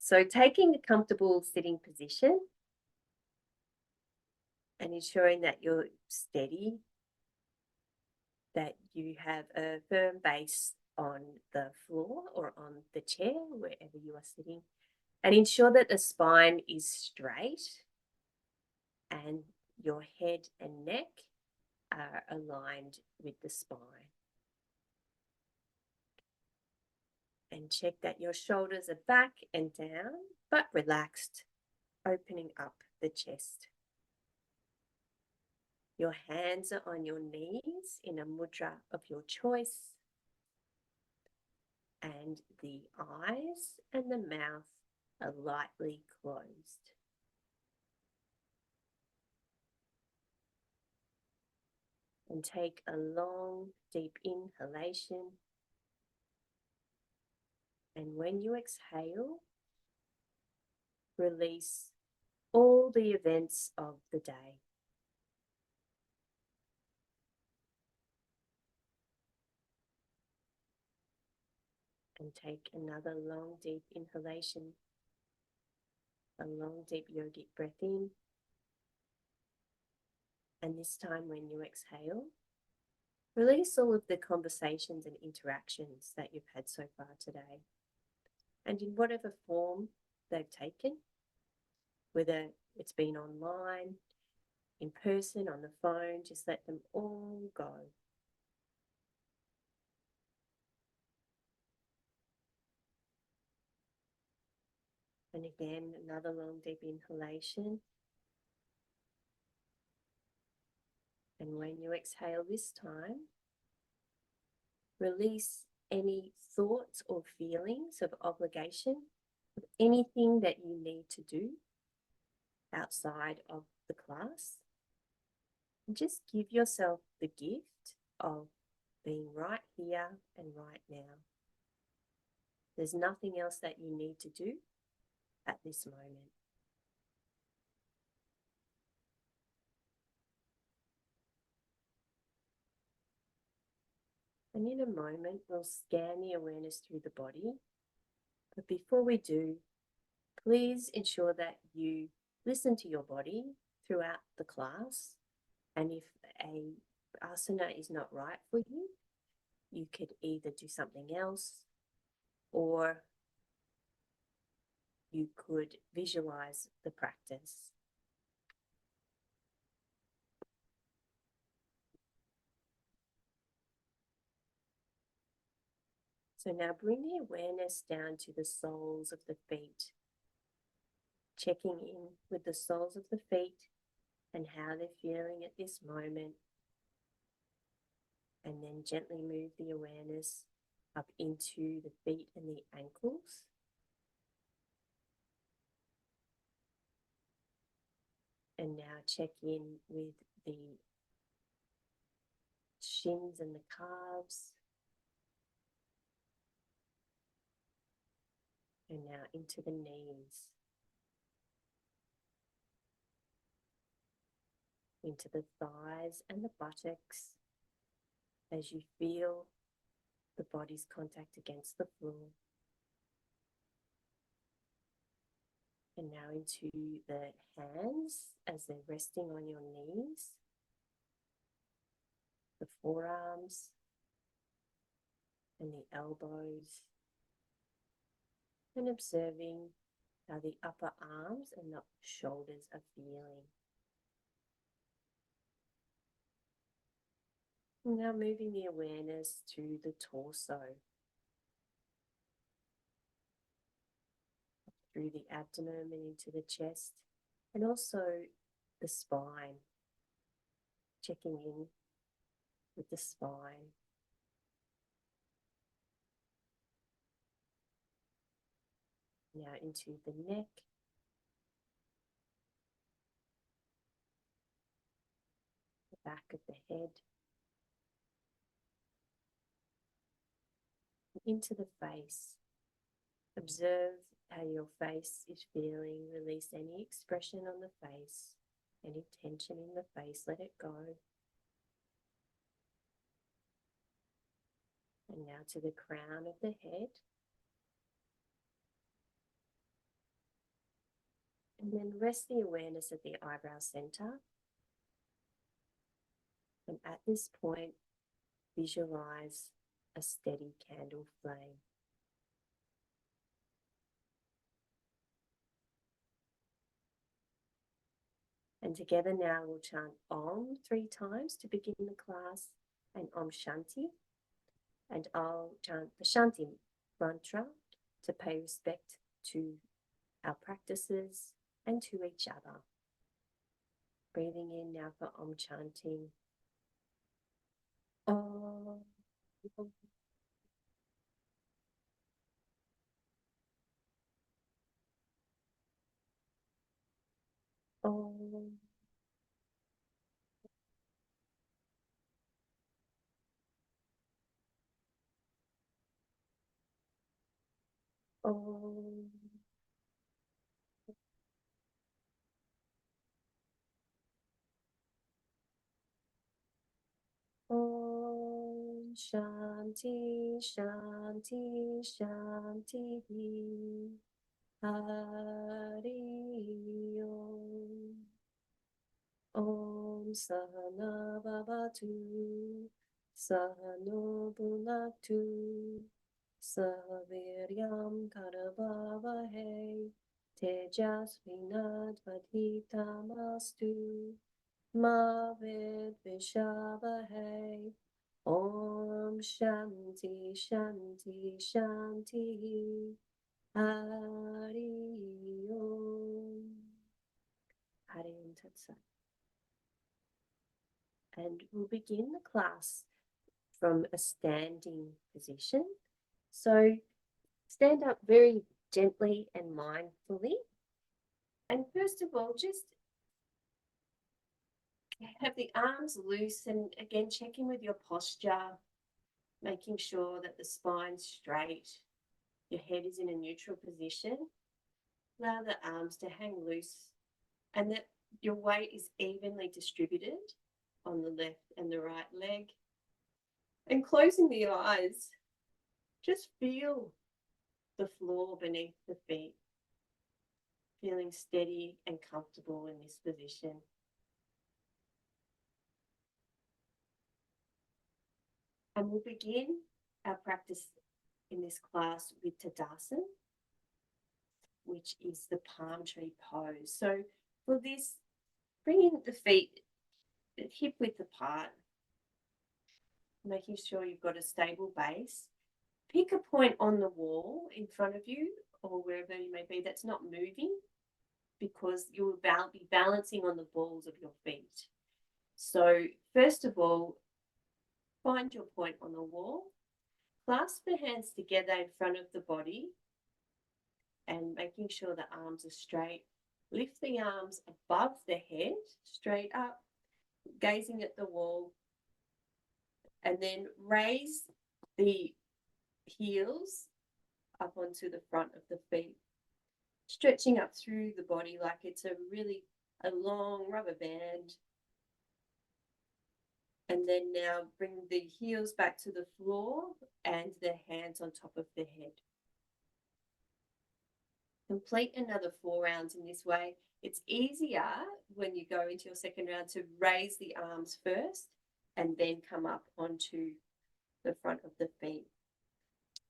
So taking a comfortable sitting position and ensuring that you're steady, that you have a firm base on the floor or on the chair, wherever you are sitting, and ensure that the spine is straight and your head and neck are aligned with the spine. And check that your shoulders are back and down, but relaxed, opening up the chest. Your hands are on your knees in a mudra of your choice. And the eyes and the mouth are lightly closed. And take a long, deep inhalation. And when you exhale, release all the events of the day. And take another long, deep inhalation. A long, deep yogic breath in. And this time when you exhale, release all of the conversations and interactions that you've had so far today. And in whatever form they've taken, whether it's been online, in person, on the phone, just let them all go. And again, another long, deep inhalation. And when you exhale this time, release any thoughts or feelings of obligation, of anything that you need to do outside of the class. And just give yourself the gift of being right here and right now. There's nothing else that you need to do at this moment. And in a moment, we'll scan the awareness through the body. But before we do, please ensure that you listen to your body throughout the class. And if a asana is not right for you, you could either do something else or you could visualize the practice. So now bring the awareness down to the soles of the feet, checking in with the soles of the feet and how they're feeling at this moment. And then gently move the awareness up into the feet and the ankles. And now check in with the shins and the calves. And now into the knees. Into the thighs and the buttocks as you feel the body's contact against the floor. And now into the hands as they're resting on your knees, the forearms and the elbows, and observing how the upper arms and the shoulders are feeling. And now moving the awareness to the torso, through the abdomen and into the chest, and also the spine, checking in with the spine. Now into the neck, the back of the head, into the face. Observe how your face is feeling. Release any expression on the face, any tension in the face, let it go. And now to the crown of the head. And then rest the awareness at the eyebrow center. And at this point, visualize a steady candle flame. And together now we'll chant Om 3 times to begin the class, and Om Shanti. And I'll chant the Shanti mantra to pay respect to our practices and to each other. Breathing in now for Om chanting. Om. Om. Om. Om Shanti, Shanti, Shanti. Hari Om. Om Sahana Bhavatu, Sahano Bhunaktu, Saviryam Karavavahe, Tejasvinadvadhitamastu, Ma Vidvishavahe. Om Shanti, Shanti, Shanti. Hari Om. Hari Om Tat Sat. And we'll begin the class from a standing position. So stand up very gently and mindfully. And first of all, just have the arms loose, and again, check in with your posture, making sure that the spine's straight, your head is in a neutral position. Allow the arms to hang loose and that your weight is evenly distributed on the left and the right leg. And closing the eyes, just feel the floor beneath the feet, feeling steady and comfortable in this position. And we'll begin our practice in this class with Tadasana, which is the palm tree pose. So for this, bringing the feet hip width apart, making sure you've got a stable base. Pick a point on the wall in front of you or wherever you may be that's not moving, because you'll be balancing on the balls of your feet. So first of all, find your point on the wall, clasp the hands together in front of the body and making sure the arms are straight. Lift the arms above the head, straight up, gazing at the wall, and then raise the heels up onto the front of the feet, stretching up through the body like it's a long rubber band. And then now bring the heels back to the floor and the hands on top of the head. Complete another 4 rounds in this way. It's easier when you go into your second round to raise the arms first and then come up onto the front of the feet.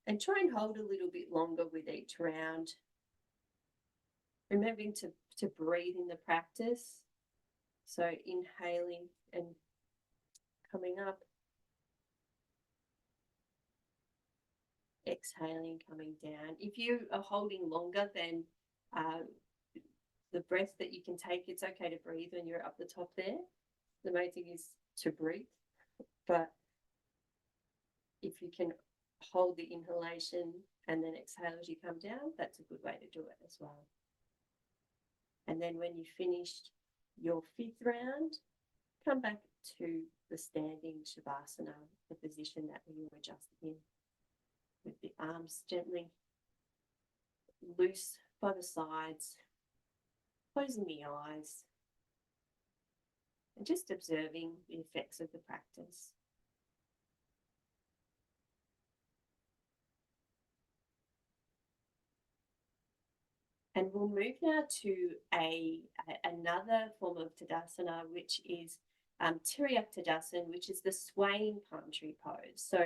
And try and hold a little bit longer with each round. Remembering to breathe in the practice. So inhaling and coming up. Exhaling, coming down. If you are holding longer than the breath that you can take, it's okay to breathe when you're up the top there. The main thing is to breathe. But if you can hold the inhalation and then exhale as you come down, that's a good way to do it as well. And then when you've finished your 5th round, come back to the standing Shavasana, the position that we were just in, with the arms gently loose by the sides, closing the eyes, and just observing the effects of the practice. And we'll move now to another form of Tadasana, which is Tiriyak Tadasana, which is the swaying palm tree pose. So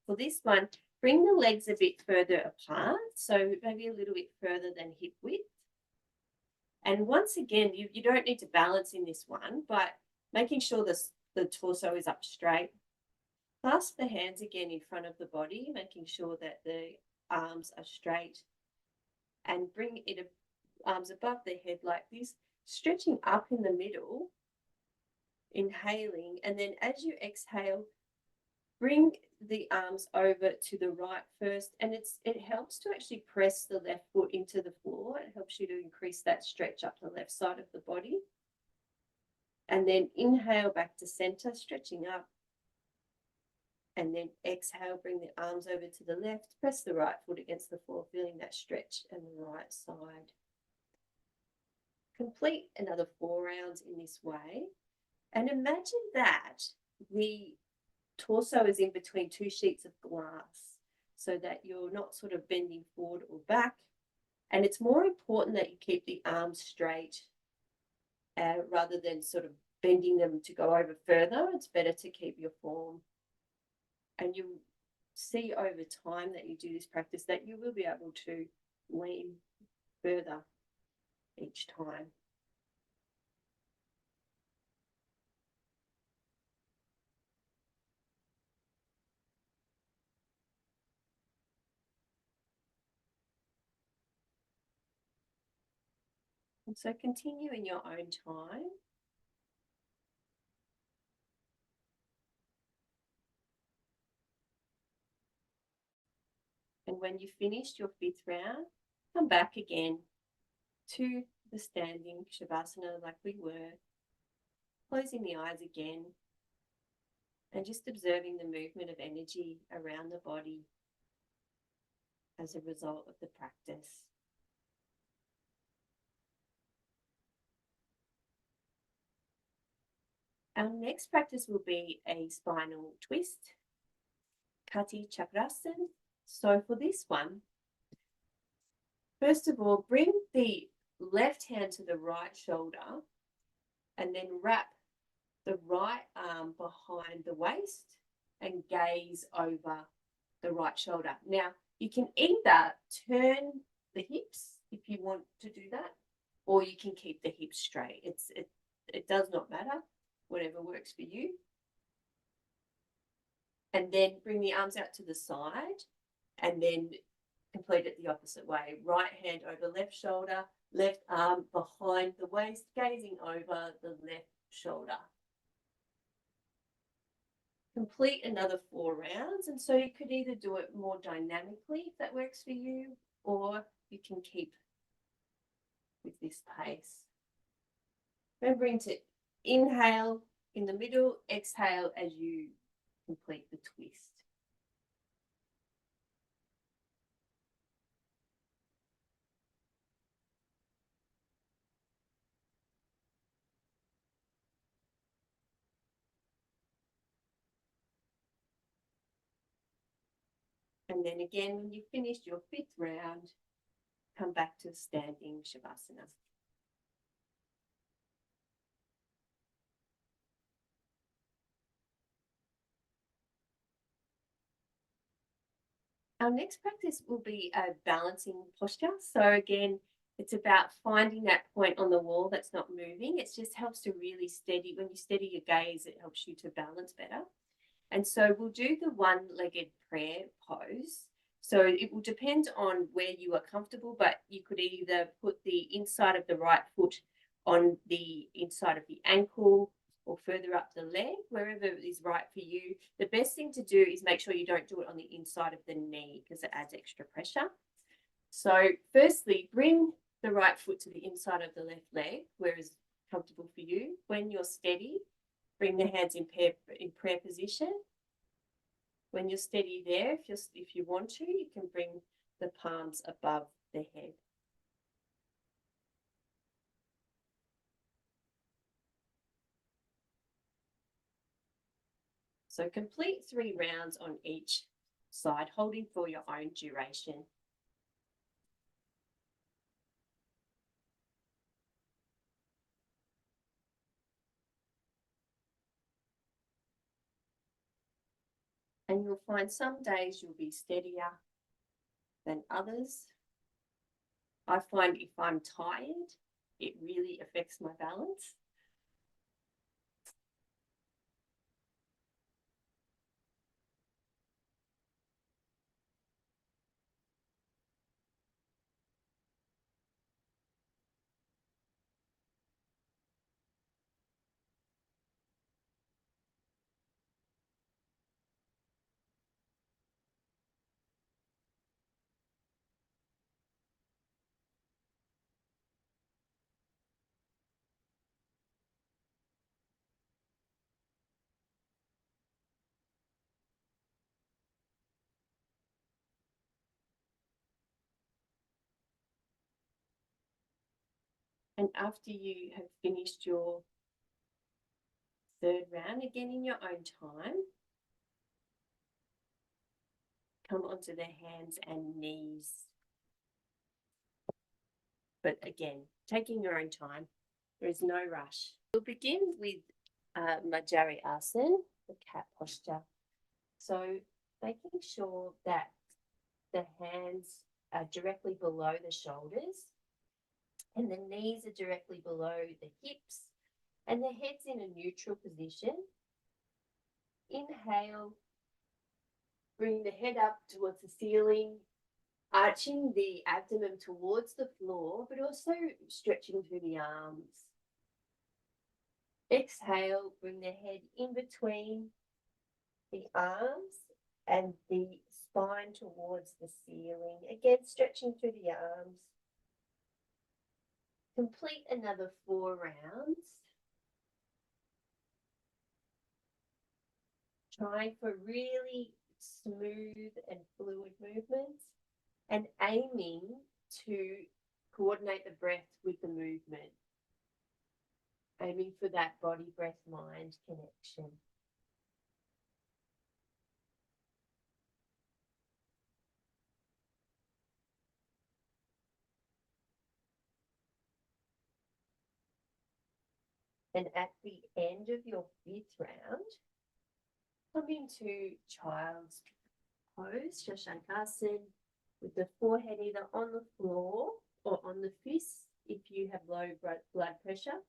for this one, bring the legs a bit further apart, so maybe a little bit further than hip width. And once again, you don't need to balance in this one, but making sure the torso is up straight. Clasp the hands again in front of the body, making sure that the arms are straight, and bring it arms above the head like this, stretching up in the middle, inhaling, and then as you exhale, bring the arms over to the right first, and it helps to actually press the left foot into the floor. It helps you to increase that stretch up the left side of the body. And then inhale back to center, stretching up. And then exhale, bring the arms over to the left, press the right foot against the floor, feeling that stretch in the right side. Complete another 4 rounds in this way. And imagine that the torso is in between 2 sheets of glass, so that you're not sort of bending forward or back. And it's more important that you keep the arms straight rather than sort of bending them to go over further. It's better to keep your form. And you'll see over time that you do this practice that you will be able to lean further each time. And so continue in your own time. And when you've finished your 5th round, come back again to the standing Shavasana like we were, closing the eyes again, and just observing the movement of energy around the body as a result of the practice. Our next practice will be a spinal twist, Kati Chakrasana. So for this one, first of all, bring the left hand to the right shoulder and then wrap the right arm behind the waist and gaze over the right shoulder. Now, you can either turn the hips if you want to do that, or you can keep the hips straight. It does not matter, whatever works for you. And then bring the arms out to the side and then complete it the opposite way. Right hand over left shoulder, left arm behind the waist, gazing over the left shoulder. Complete another 4 rounds. And so you could either do it more dynamically if that works for you, or you can keep with this pace. Remembering to inhale in the middle, exhale as you complete the twist. And then again, when you've finished your 5th round, come back to standing Shavasana. Our next practice will be a balancing posture. So again, it's about finding that point on the wall that's not moving. It just helps to really steady. When you steady your gaze, it helps you to balance better. And so we'll do the one-legged prayer pose. So it will depend on where you are comfortable, but you could either put the inside of the right foot on the inside of the ankle or further up the leg, wherever is right for you. The best thing to do is make sure you don't do it on the inside of the knee because it adds extra pressure. So firstly, bring the right foot to the inside of the left leg, where is comfortable for you. When you're steady, bring the hands in prayer position. When you're steady there, if you want to, you can bring the palms above the head. So complete 3 rounds on each side, holding for your own duration. And you'll find some days you'll be steadier than others. I find if I'm tired, it really affects my balance. And after you have finished your third round, again in your own time, come onto the hands and knees. But again, taking your own time, there is no rush. We'll begin with Majari Asana, the cat posture. So making sure that the hands are directly below the shoulders and the knees are directly below the hips and the head's in a neutral position. Inhale, bring the head up towards the ceiling, arching the abdomen towards the floor, but also stretching through the arms. Exhale, bring the head in between the arms and the spine towards the ceiling. Again, stretching through the arms. Complete another 4 rounds. Trying for really smooth and fluid movements and aiming to coordinate the breath with the movement. Aiming for that body, breath, mind connection. And at the end of your 5th round, come into child's pose, Shashankasana, with the forehead either on the floor or on the fists if you have low blood pressure.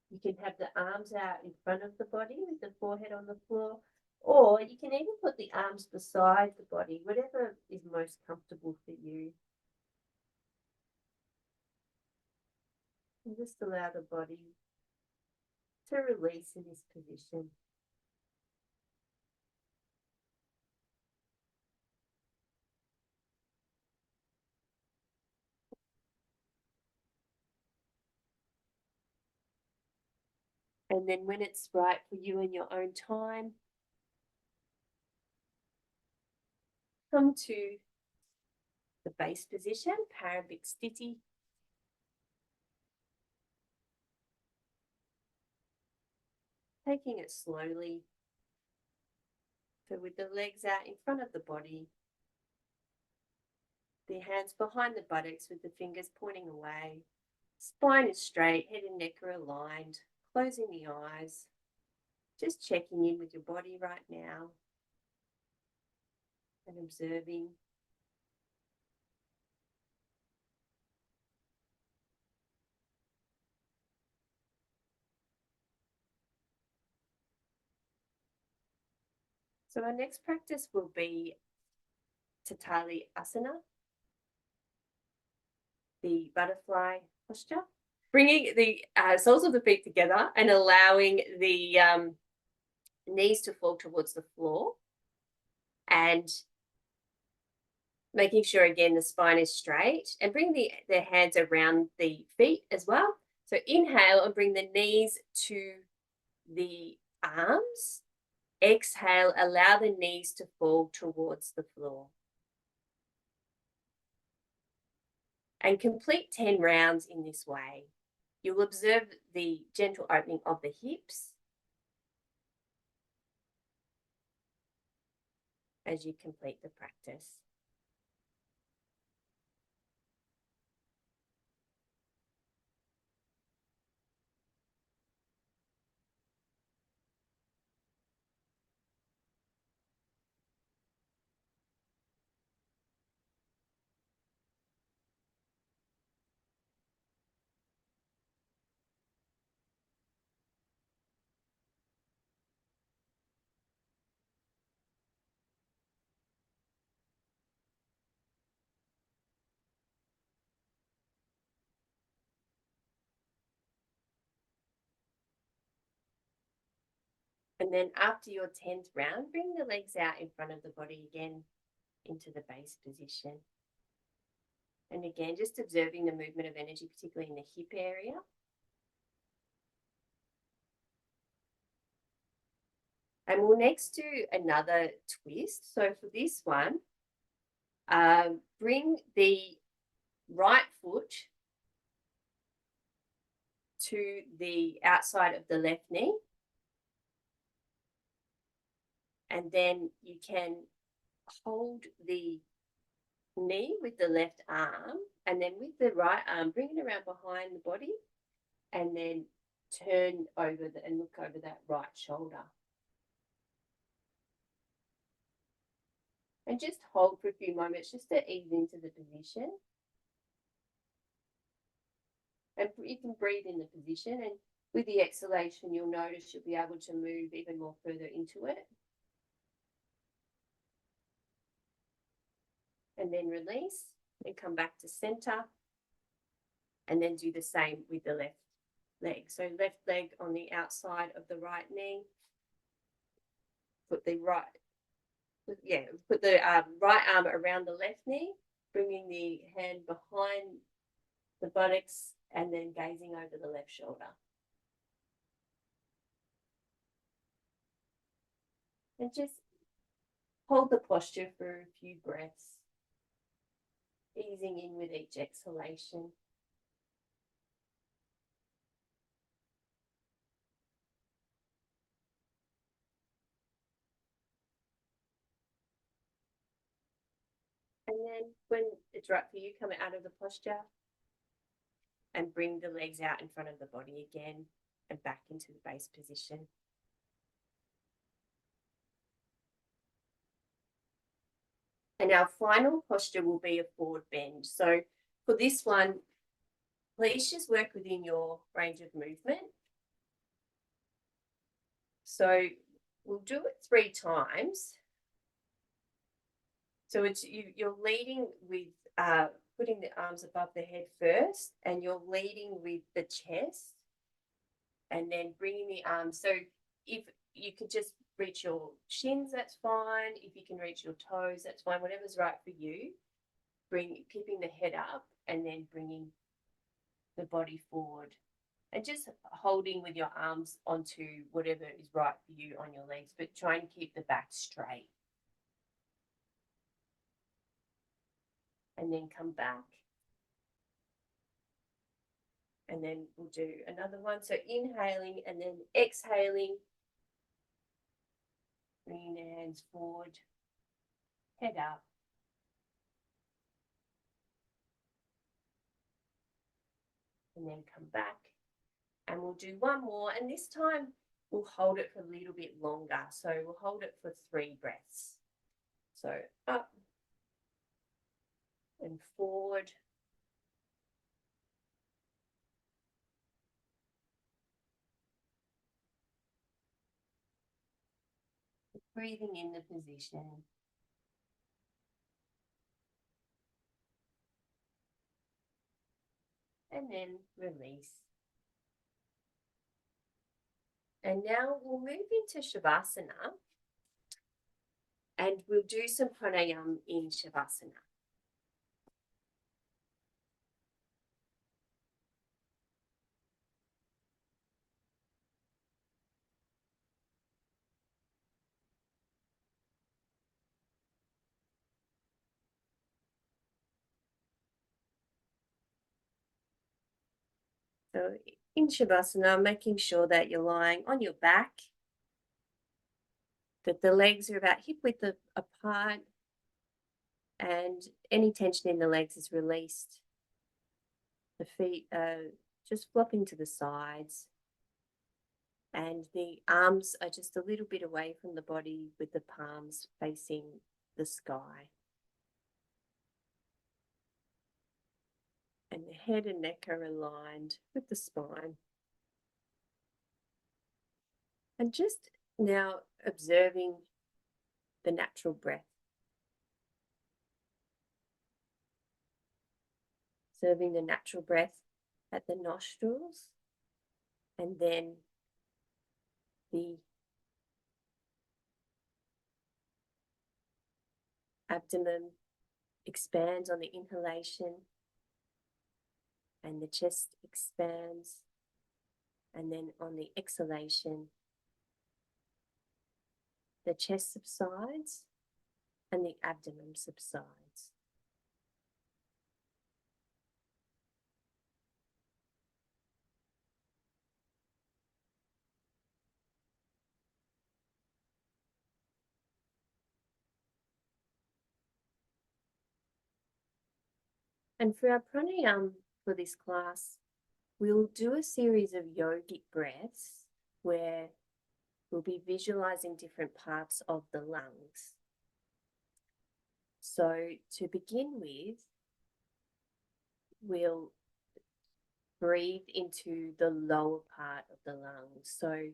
You can have the arms out in front of the body with the forehead on the floor, or you can even put the arms beside the body, whatever is most comfortable for you. And just allow the body to release in this position. And then when it's right for you in your own time, come to the base position, Parambik Sthiti. Taking it slowly. So with the legs out in front of the body, the hands behind the buttocks with the fingers pointing away. Spine is straight, head and neck are aligned. Closing the eyes. Just checking in with your body right now and observing. So our next practice will be Tatali Asana, the butterfly posture. Bringing the soles of the feet together and allowing the knees to fall towards the floor and making sure again the spine is straight and bring the hands around the feet as well. So inhale and bring the knees to the arms. Exhale, allow the knees to fall towards the floor. And complete 10 rounds in this way. You'll observe the gentle opening of the hips as you complete the practice. And then after your 10th round, bring the legs out in front of the body again into the base position. And again, just observing the movement of energy, particularly in the hip area. And we'll next do another twist. So for this one, bring the right foot to the outside of the left knee. And then you can hold the knee with the left arm, and then with the right arm, bring it around behind the body, and then turn over and look over that right shoulder. And just hold for a few moments just to ease into the position. And you can breathe in the position, and with the exhalation, you'll notice you'll be able to move even more further into it. And then release and come back to center. And then do the same with the left leg. So left leg on the outside of the right knee. Put the right arm around the left knee, bringing the hand behind the buttocks and then gazing over the left shoulder. And just hold the posture for a few breaths, easing in with each exhalation. And then when it's right for you, come out of the posture and bring the legs out in front of the body again and back into the base position. And our final posture will be a forward bend. So for this one, please just work within your range of movement. So we'll do it 3 times. So it's you're leading with putting the arms above the head first, and you're leading with the chest, and then bringing the arms. So if you could just reach your shins, that's fine. If you can reach your toes, that's fine. Whatever's right for you. Keeping the head up, and then bringing the body forward, and just holding with your arms onto whatever is right for you on your legs, but try and keep the back straight. And then come back. And then we'll do another one. So inhaling and then exhaling. Bringing the hands forward, head up. And then come back. And we'll do one more. And this time we'll hold it for a little bit longer. So we'll hold it for 3 breaths. So up and forward. Breathing in the position. And then release. And now we'll move into Shavasana. And we'll do some pranayama in Shavasana. So in Shavasana, making sure that you're lying on your back, that the legs are about hip width apart, and any tension in the legs is released. The feet are just flopping to the sides, and the arms are just a little bit away from the body with the palms facing the sky. And the head and neck are aligned with the spine. And just now observing the natural breath. Observing the natural breath at the nostrils, and then the abdomen expands on the inhalation and the chest expands, and then on the exhalation the chest subsides and the abdomen subsides. And for our pranayama for this class, we'll do a series of yogic breaths where we'll be visualizing different parts of the lungs. So to begin with, we'll breathe into the lower part of the lungs. So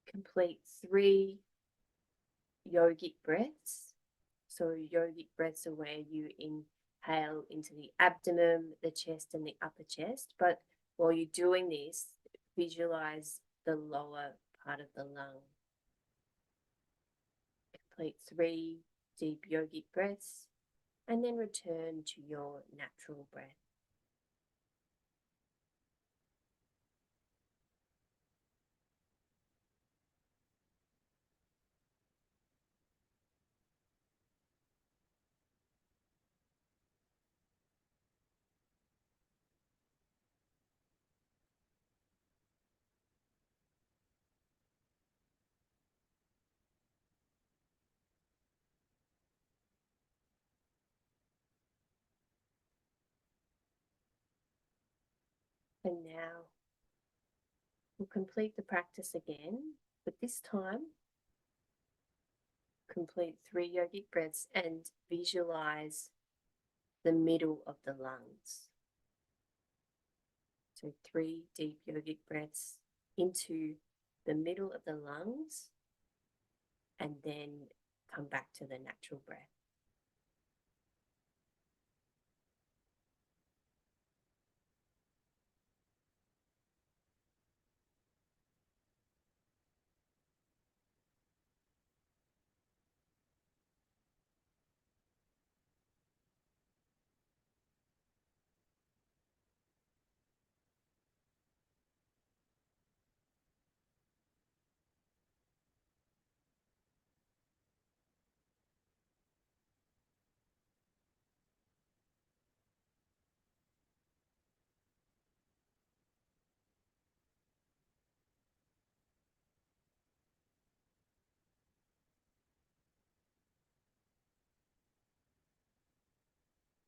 complete 3 yogic breaths. So yogic breaths are where you inhale into the abdomen, the chest, and the upper chest. But while you're doing this, visualize the lower part of the lung. Complete 3 deep yogic breaths and then return to your natural breath. And now we'll complete the practice again, but this time complete 3 yogic breaths and visualize the middle of the lungs. So 3 deep yogic breaths into the middle of the lungs and then come back to the natural breath.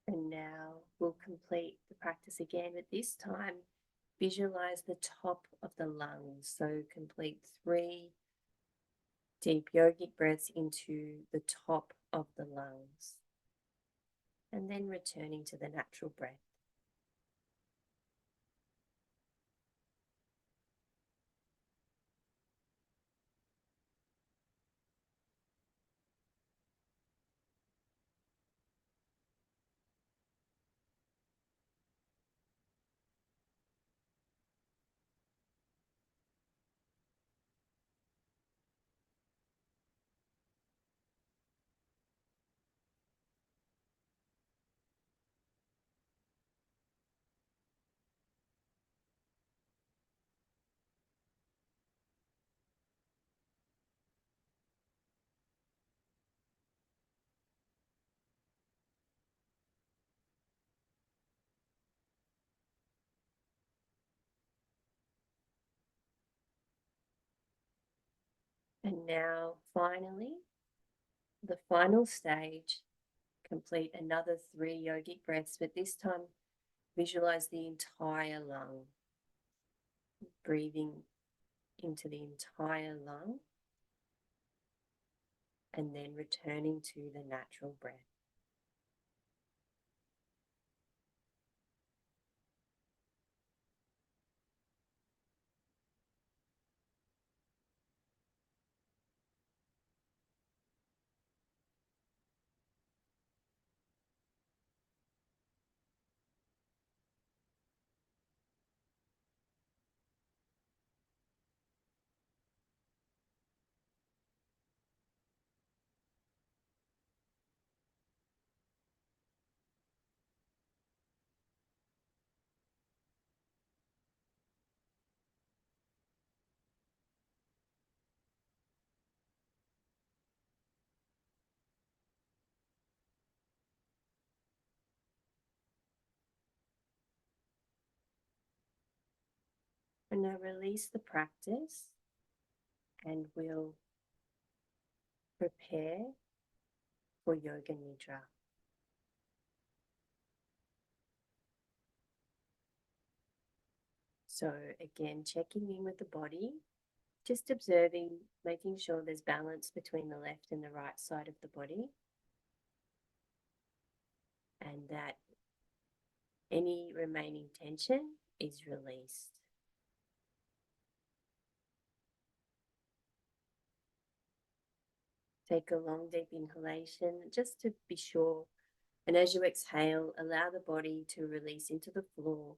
And now we'll complete the practice again, but this time visualize the top of the lungs. So complete 3 deep yogic breaths into the top of the lungs and then returning to the natural breath. And now finally, the final stage, complete another 3 yogic breaths, but this time visualize the entire lung, breathing into the entire lung and then returning to the natural breath. And now release the practice and we'll prepare for Yoga Nidra. So again, checking in with the body, just observing, making sure there's balance between the left and the right side of the body, and that any remaining tension is released. Take a long, deep inhalation just to be sure. And as you exhale, allow the body to release into the floor.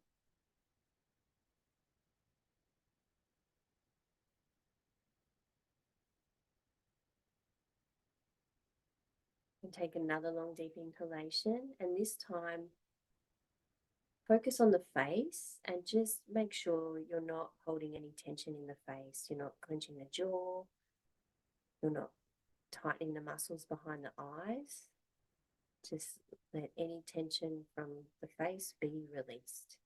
And take another long, deep inhalation. And this time, focus on the face and just make sure you're not holding any tension in the face. You're not clenching the jaw. You're not tightening the muscles behind the eyes. Just let any tension from the face be released.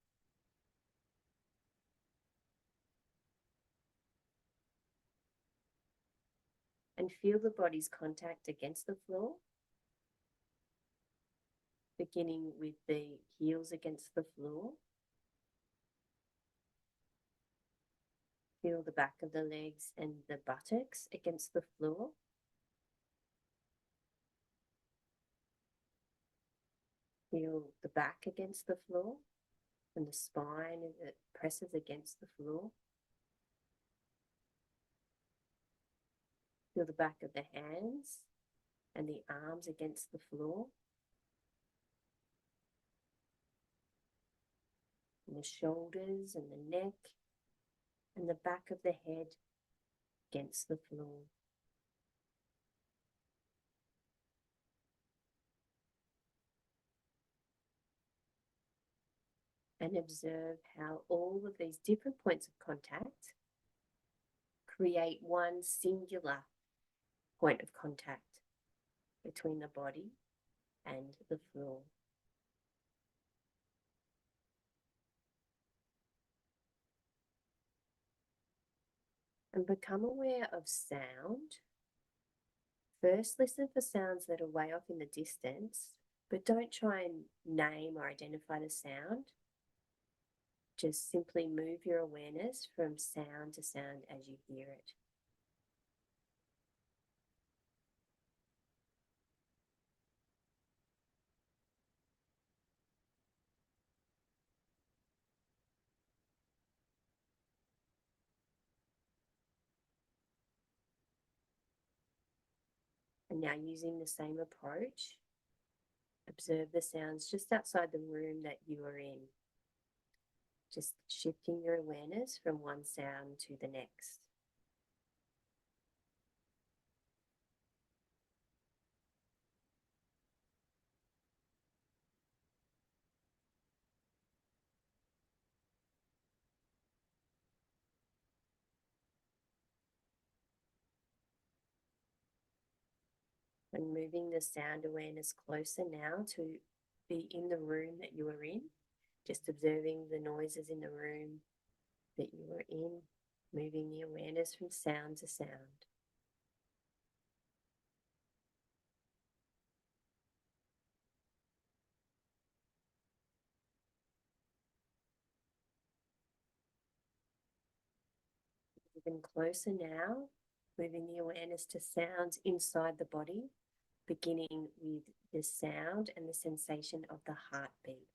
And feel the body's contact against the floor, beginning with the heels against the floor. Feel the back of the legs and the buttocks against the floor. Feel the back against the floor and the spine as it presses against the floor. Feel the back of the hands and the arms against the floor. And the shoulders and the neck and the back of the head against the floor. And observe how all of these different points of contact create one singular point of contact between the body and the floor. And become aware of sound. First, listen for sounds that are way off in the distance, but don't try and name or identify the sound. Just simply move your awareness from sound to sound as you hear it. And now, using the same approach, observe the sounds just outside the room that you are in. Just shifting your awareness from one sound to the next. And moving the sound awareness closer now to be in the room that you are in, just observing the noises in the room that you are in, moving the awareness from sound to sound. Even closer now, moving the awareness to sounds inside the body, beginning with the sound and the sensation of the heartbeat.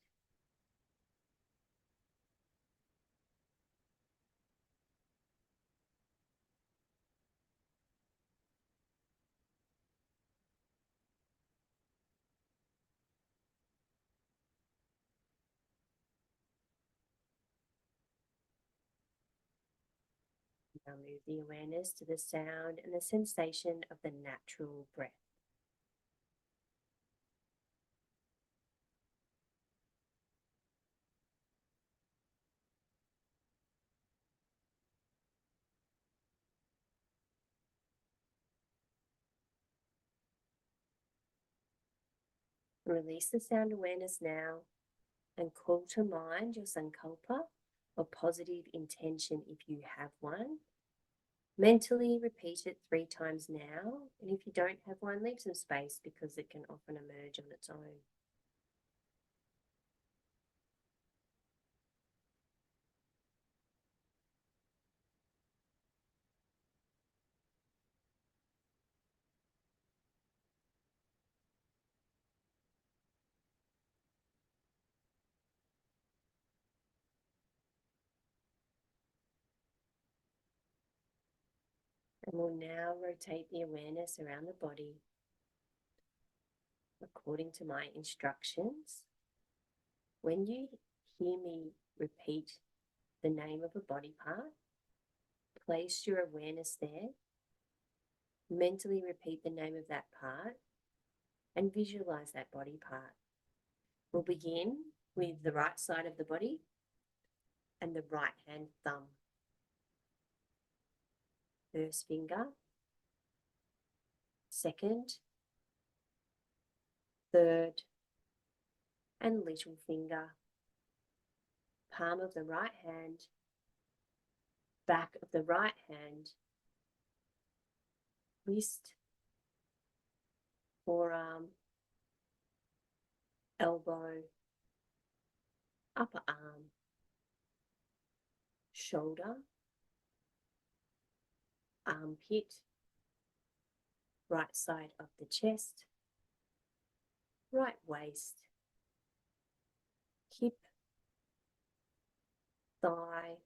Now move the awareness to the sound and the sensation of the natural breath. Release the sound awareness now and call to mind your sankalpa or positive intention if you have one. Mentally repeat it 3 times now, and if you don't have one, leave some space because it can often emerge on its own. And we'll now rotate the awareness around the body according to my instructions. When you hear me repeat the name of a body part, place your awareness there, mentally repeat the name of that part, and visualize that body part. We'll begin with the right side of the body and the right hand thumb. First finger, second, third, and little finger. Palm of the right hand, back of the right hand, wrist, forearm, elbow, upper arm, shoulder, armpit, right side of the chest, right waist, hip, thigh,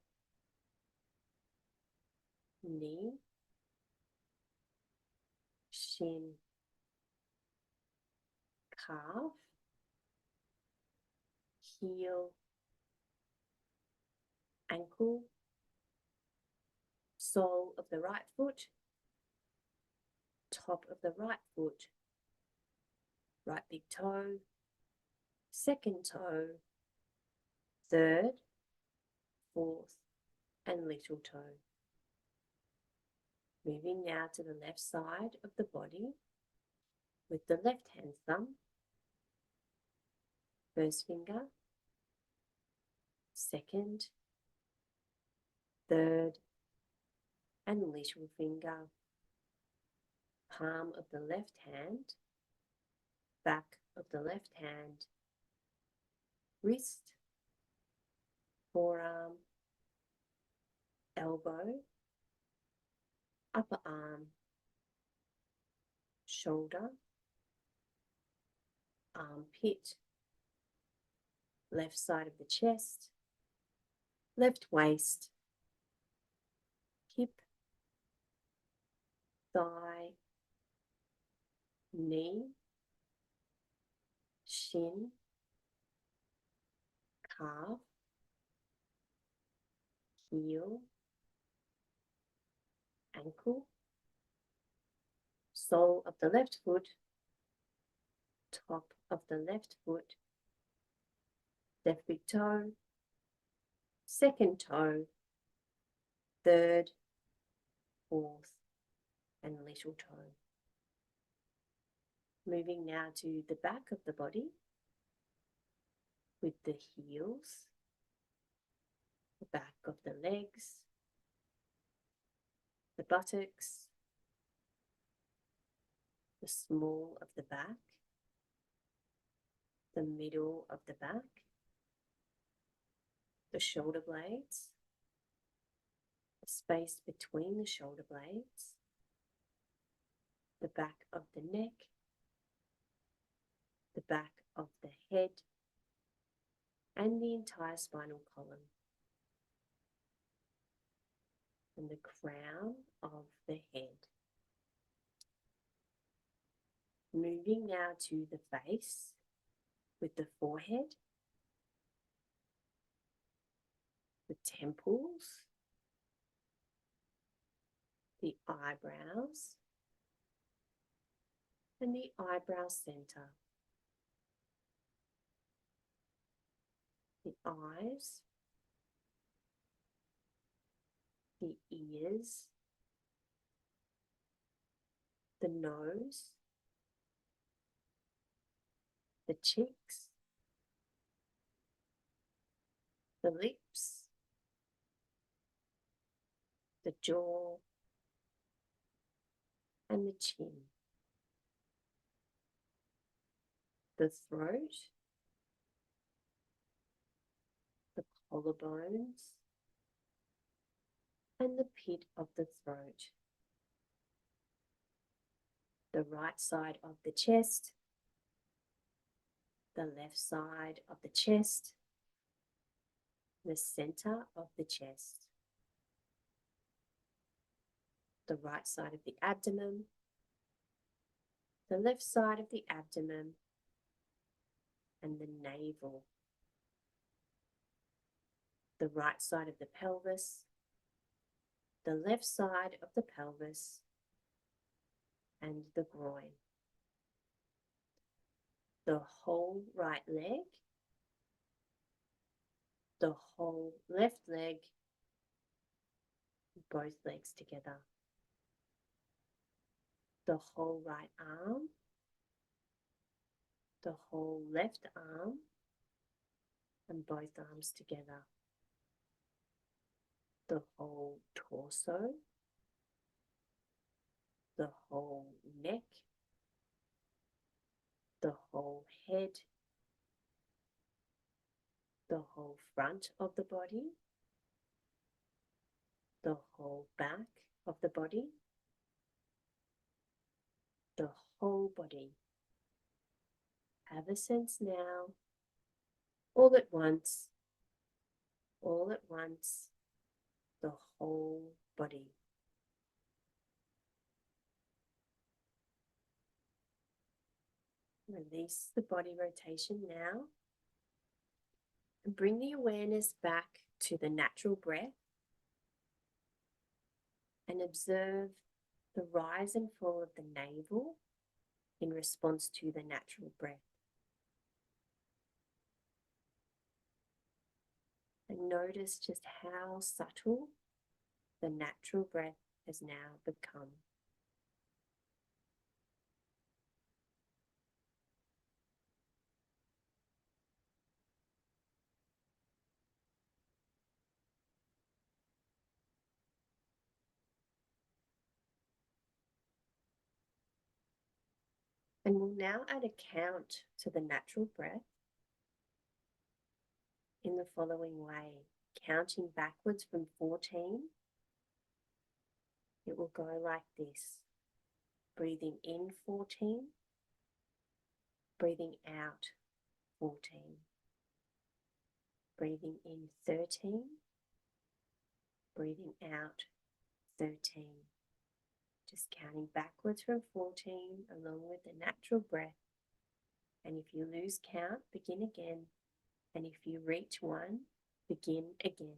knee, shin, calf, heel, ankle, sole of the right foot, top of the right foot, right big toe, second toe, third, fourth, and little toe. Moving now to the left side of the body with the left hand thumb, first finger, second, third, and little finger. Palm of the left hand, back of the left hand, wrist, forearm, elbow, upper arm, shoulder, armpit, left side of the chest, left waist, hip, thigh, knee, shin, calf, heel, ankle, sole of the left foot, top of the left foot, left big toe, second toe, third, fourth, and little toe. Moving now to the back of the body with the heels, the back of the legs, the buttocks, the small of the back, the middle of the back, the shoulder blades, the space between the shoulder blades, the back of the neck, the back of the head, and the entire spinal column, and the crown of the head. Moving now to the face with the forehead, the temples, the eyebrows, and the eyebrow center, the eyes, the ears, the nose, the cheeks, the lips, the jaw, and the chin, the throat, the collarbones, and the pit of the throat, the right side of the chest, the left side of the chest, the center of the chest, the right side of the abdomen, the left side of the abdomen, and the navel, the right side of the pelvis, the left side of the pelvis, and the groin, the whole right leg, the whole left leg, both legs together, the whole right arm, the whole left arm, and both arms together, the whole torso, the whole neck, the whole head, the whole front of the body, the whole back of the body, the whole body. Have a sense now, all at once, the whole body. Release the body rotation now and bring the awareness back to the natural breath and observe the rise and fall of the navel in response to the natural breath. And notice just how subtle the natural breath has now become. And we'll now add a count to the natural breath in the following way. Counting backwards from 14, it will go like this. Breathing in 14, breathing out 14, breathing in 13, breathing out 13. Just counting backwards from 14 along with the natural breath. And if you lose count, begin again. And if you reach 1, begin again.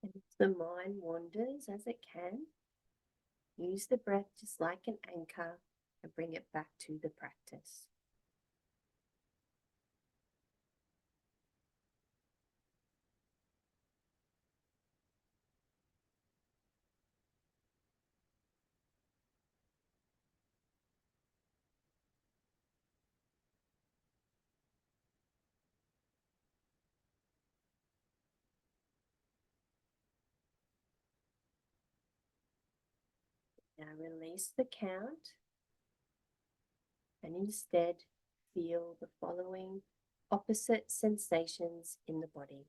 And if the mind wanders as it can, use the breath just like an anchor and bring it back to the practice. Now release the count and instead feel the following opposite sensations in the body.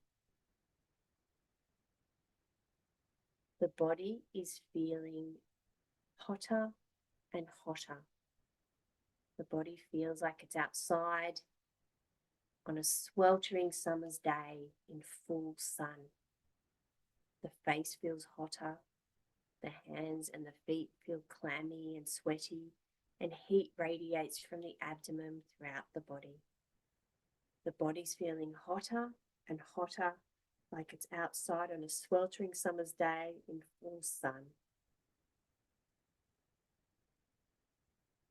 The body is feeling hotter and hotter. The body feels like it's outside on a sweltering summer's day in full sun. The face feels hotter. The hands and the feet feel clammy and sweaty, and heat radiates from the abdomen throughout the body. The body's feeling hotter and hotter, like it's outside on a sweltering summer's day in full sun.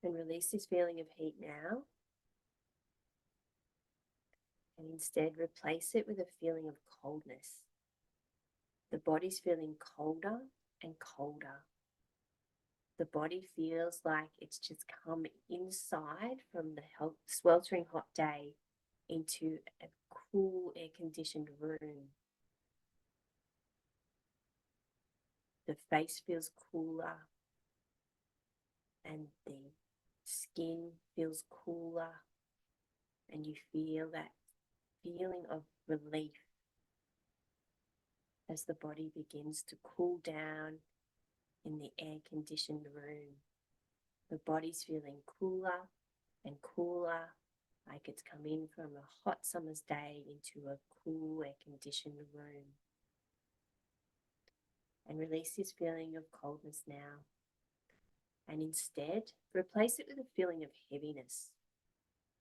And release this feeling of heat now. And instead replace it with a feeling of coldness. The body's feeling colder and colder. The body feels like it's just come inside from the sweltering hot day into a cool air-conditioned room. The face feels cooler and the skin feels cooler, and you feel that feeling of relief as the body begins to cool down in the air-conditioned room. The body's feeling cooler and cooler, like it's come in from a hot summer's day into a cool air-conditioned room. And release this feeling of coldness now. And instead, replace it with a feeling of heaviness.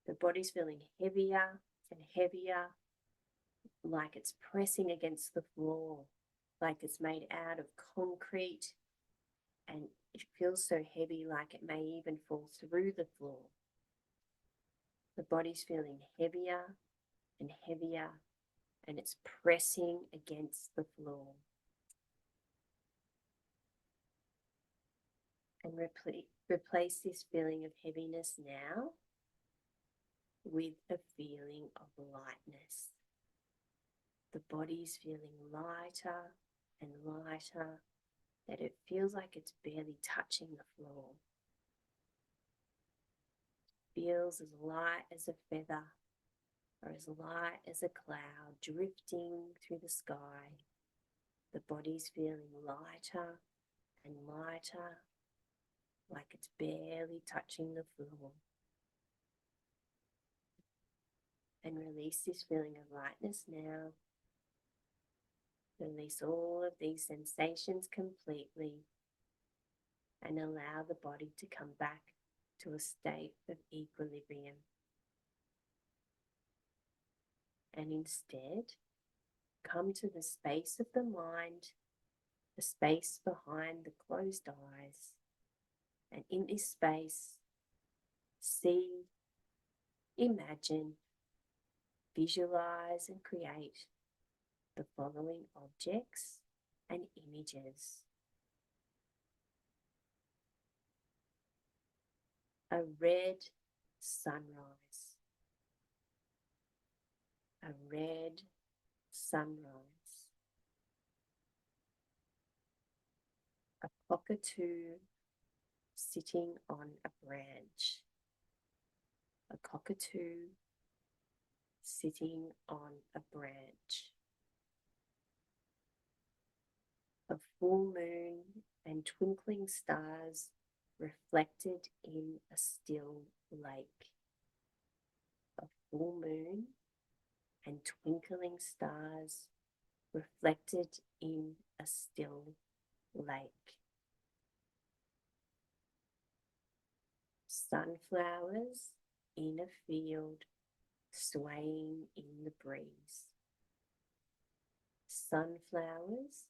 The body's feeling heavier and heavier, like it's pressing against the floor, like it's made out of concrete, and it feels so heavy like it may even fall through the floor. The body's feeling heavier and heavier, and it's pressing against the floor. And replace this feeling of heaviness now with a feeling of lightness. The body's feeling lighter and lighter, that it feels like it's barely touching the floor. It feels as light as a feather or as light as a cloud drifting through the sky. The body's feeling lighter and lighter, like it's barely touching the floor. And release this feeling of lightness now. Release all of these sensations completely and allow the body to come back to a state of equilibrium. And instead, come to the space of the mind, the space behind the closed eyes. And in this space, see, imagine, visualize and create the following objects and images. A red sunrise. A red sunrise. A cockatoo sitting on a branch. A cockatoo sitting on a branch. A full moon and twinkling stars reflected in a still lake. A full moon and twinkling stars reflected in a still lake. Sunflowers in a field swaying in the breeze. Sunflowers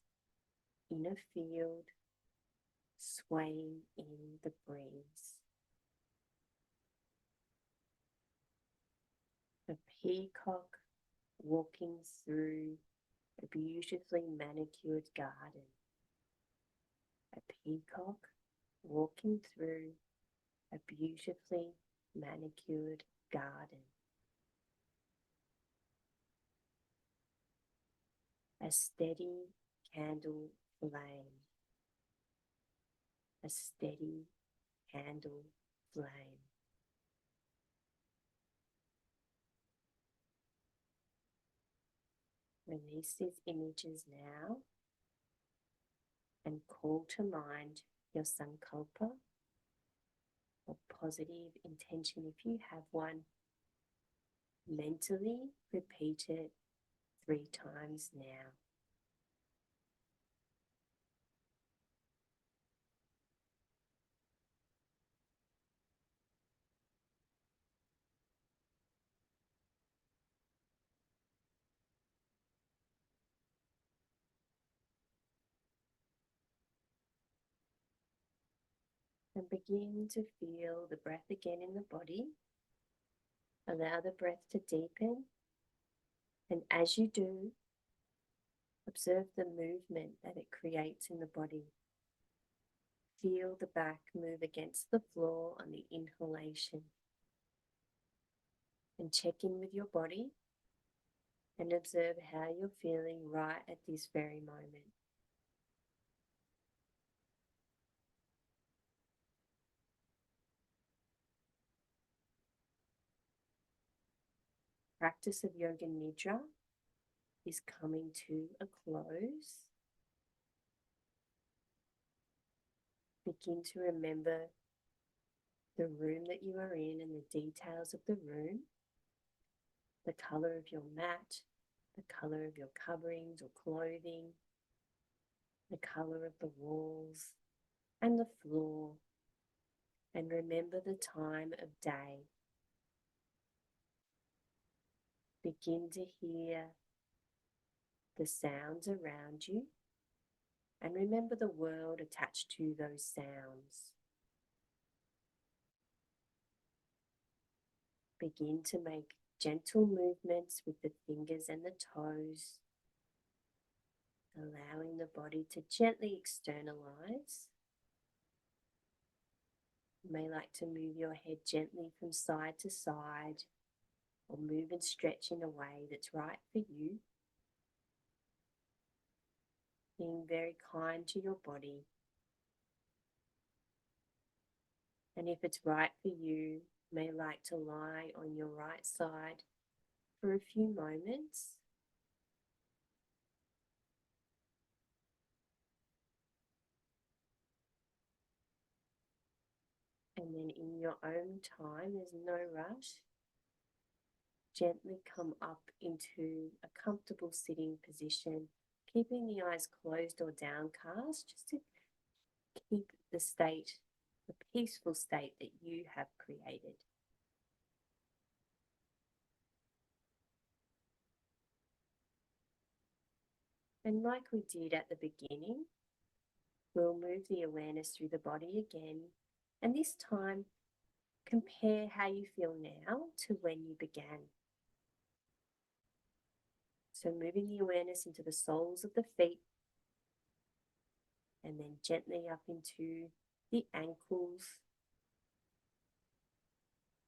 in a field swaying in the breeze. A peacock walking through a beautifully manicured garden. A peacock walking through a beautifully manicured garden. A steady candle flame. A steady candle flame. Release these images now and call to mind your sankalpa or positive intention if you have one. Mentally repeat it 3 times now. And begin to feel the breath again in the body. Allow the breath to deepen. And as you do, observe the movement that it creates in the body. Feel the back move against the floor on the inhalation. And check in with your body and observe how you're feeling right at this very moment. Practice of Yoga Nidra is coming to a close. Begin to remember the room that you are in and the details of the room, the color of your mat, the color of your coverings or clothing, the color of the walls and the floor, and remember the time of day. Begin to hear the sounds around you and remember the world attached to those sounds. Begin to make gentle movements with the fingers and the toes, allowing the body to gently externalize. You may like to move your head gently from side to side or move and stretch in a way that's right for you. Being very kind to your body. And if it's right for you, you may like to lie on your right side for a few moments. And then in your own time, there's no rush. Gently come up into a comfortable sitting position, keeping the eyes closed or downcast, just to keep the state, the peaceful state that you have created. And like we did at the beginning, we'll move the awareness through the body again, and this time compare how you feel now to when you began. So moving the awareness into the soles of the feet, and then gently up into the ankles,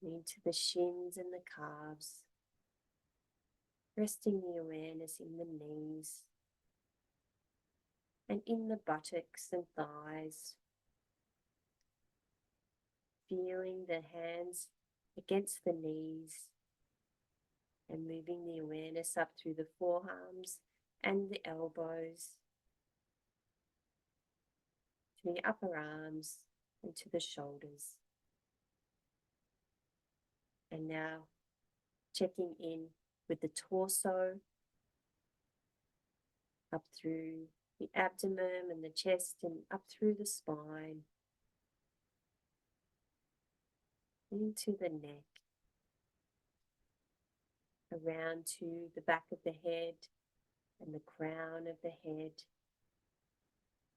into the shins and the calves, resting the awareness in the knees and in the buttocks and thighs, feeling the hands against the knees and moving the awareness up through the forearms and the elbows, to the upper arms and to the shoulders. And now checking in with the torso, up through the abdomen and the chest and up through the spine, into the neck, around to the back of the head and the crown of the head,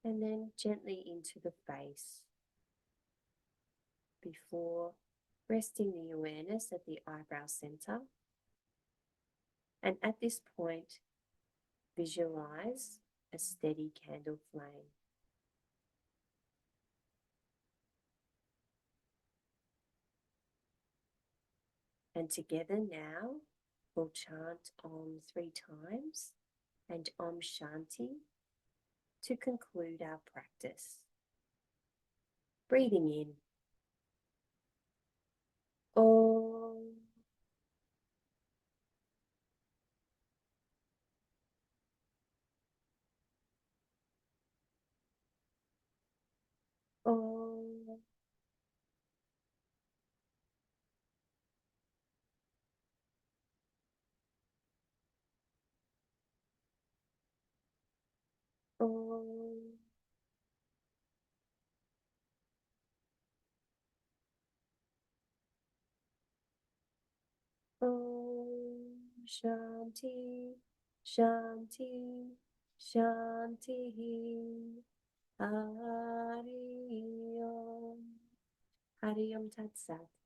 and then gently into the face, before resting the awareness at the eyebrow center. And at this point, visualize a steady candle flame. And together now, we'll chant Om 3 times and Om Shanti to conclude our practice. Breathing in. Om. Om. Om. Om Shanti, Shanti, Shanti. Hari Om. Hari Om Tat Sat.